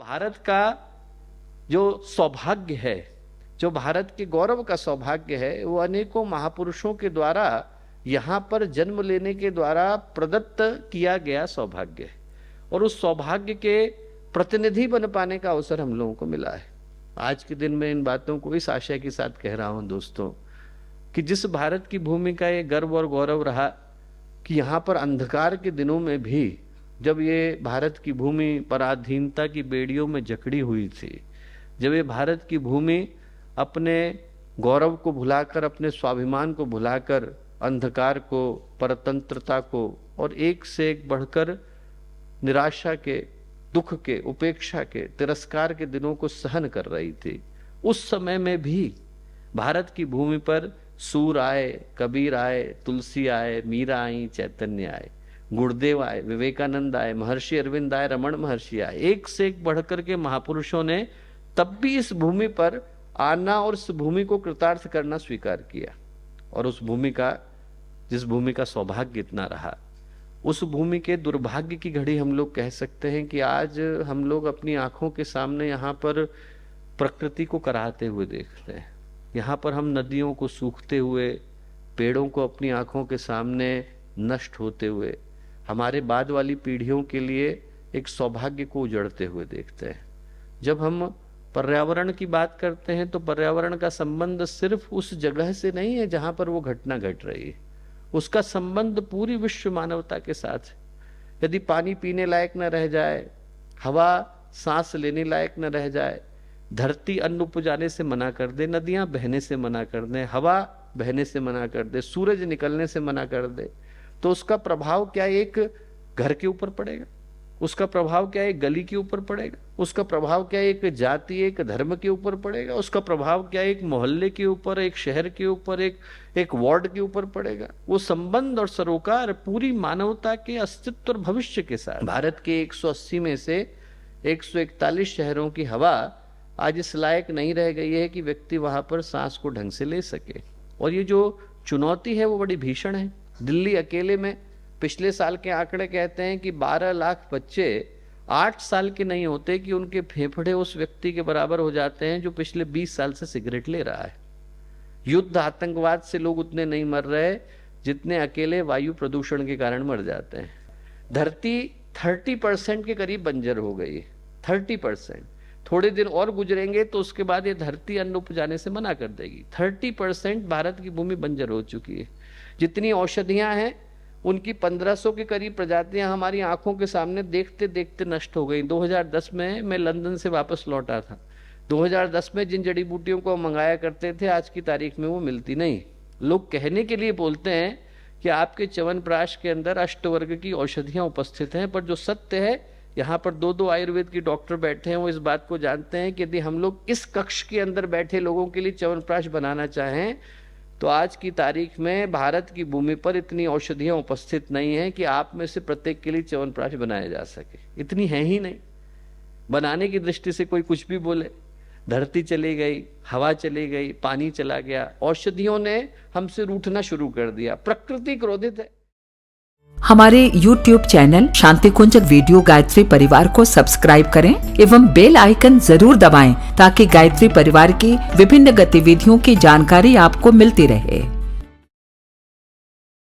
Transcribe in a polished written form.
भारत का जो सौभाग्य है, जो भारत के गौरव का सौभाग्य है, वो अनेकों महापुरुषों के द्वारा यहाँ पर जन्म लेने के द्वारा प्रदत्त किया गया सौभाग्य है। और उस सौभाग्य के प्रतिनिधि बन पाने का अवसर हम लोगों को मिला है। आज के दिन में इन बातों को इस आशय के साथ कह रहा हूं दोस्तों, कि जिस भारत की भूमि का ये गर्व और गौरव रहा कि यहाँ पर अंधकार के दिनों में भी, जब ये भारत की भूमि पराधीनता की बेड़ियों में जकड़ी हुई थी, जब ये भारत की भूमि अपने गौरव को भुलाकर, अपने स्वाभिमान को भुलाकर अंधकार को, परतंत्रता को और एक से एक बढ़कर निराशा के, दुख के, उपेक्षा के, तिरस्कार के दिनों को सहन कर रही थी, उस समय में भी भारत की भूमि पर सूर आए, कबीर आए, तुलसी आए, मीरा आई, चैतन्य आए, गुरुदेव आए, विवेकानंद आए, महर्षि अरविंद आए, रमण महर्षि आए, एक से एक बढ़कर के महापुरुषों ने तब भी इस भूमि पर आना और इस भूमि को कृतार्थ करना स्वीकार किया। और उस भूमि का, जिस भूमि का सौभाग्य इतना रहा, उस भूमि के दुर्भाग्य की घड़ी हम लोग कह सकते हैं कि आज हम लोग अपनी आंखों के सामने यहाँ पर प्रकृति को कराहते हुए देखते हैं। यहाँ पर हम नदियों को सूखते हुए, पेड़ों को अपनी आंखों के सामने नष्ट होते हुए, हमारे बाद वाली पीढ़ियों के लिए एक सौभाग्य को उजड़ते हुए देखते हैं। जब हम पर्यावरण की बात करते हैं तो पर्यावरण का संबंध सिर्फ उस जगह से नहीं है जहां पर वो घटना घट रही है, उसका संबंध पूरी विश्व मानवता के साथ है। यदि पानी पीने लायक न रह जाए, हवा सांस लेने लायक न रह जाए, धरती अन्न उपजाने से मना कर दे, नदियां बहने से मना कर दे, हवा बहने से मना कर दे, सूरज निकलने से मना कर दे, तो उसका प्रभाव क्या एक घर के ऊपर पड़ेगा? उसका प्रभाव क्या एक गली के ऊपर पड़ेगा? उसका प्रभाव क्या एक जाति, एक धर्म के ऊपर पड़ेगा? उसका प्रभाव क्या एक मोहल्ले के ऊपर, एक शहर के ऊपर, एक वार्ड के ऊपर पड़ेगा? वो संबंध और सरोकार पूरी मानवता के अस्तित्व और भविष्य के साथ। भारत के 180 में से 141 शहरों की हवा आज इस लायक नहीं रह गई है कि व्यक्ति वहां पर सांस को ढंग से ले सके। और ये जो चुनौती है वो बड़ी भीषण है। दिल्ली अकेले में पिछले साल के आंकड़े कहते हैं कि 12 लाख बच्चे 8 साल के नहीं होते कि उनके फेफड़े उस व्यक्ति के बराबर हो जाते हैं जो पिछले 20 साल से सिगरेट ले रहा है। युद्ध, आतंकवाद से लोग उतने नहीं मर रहे जितने अकेले वायु प्रदूषण के कारण मर जाते हैं। धरती 30% के करीब बंजर हो गई है, 30%। थोड़े दिन और गुजरेंगे तो उसके बाद ये धरती अन्न उपजाने से मना कर देगी। 30% भारत की भूमि बंजर हो चुकी है। जितनी औषधियां हैं उनकी 1500 के करीब प्रजातियां हमारी आंखों के सामने देखते देखते नष्ट हो गई। 2010 में मैं लंदन से वापस लौटा था। 2010 में जिन जड़ी बूटियों को मंगाया करते थे, आज की तारीख में वो मिलती नहीं। लोग कहने के लिए बोलते हैं कि आपके च्यवनप्राश के अंदर अष्टवर्ग की औषधियां उपस्थित हैं, पर जो सत्य है, यहाँ पर 2 आयुर्वेद की डॉक्टर बैठे हैं, वो इस बात को जानते हैं कि यदि हम लोग इस कक्ष के अंदर बैठे लोगों के लिए च्यवनप्राश बनाना चाहें तो आज की तारीख में भारत की भूमि पर इतनी औषधियां उपस्थित नहीं है कि आप में से प्रत्येक के लिए च्यवनप्राश बनाया जा सके। इतनी है ही नहीं। बनाने की दृष्टि से कोई कुछ भी बोले, धरती चली गई, हवा चली गई, पानी चला गया, औषधियों ने हमसे रूठना शुरू कर दिया। प्रकृति क्रोधित है। हमारे YouTube चैनल शांति कुंज वीडियो गायत्री परिवार को सब्सक्राइब करें एवं बेल आइकन जरूर दबाएं ताकि गायत्री परिवार की विभिन्न गतिविधियों की जानकारी आपको मिलती रहे।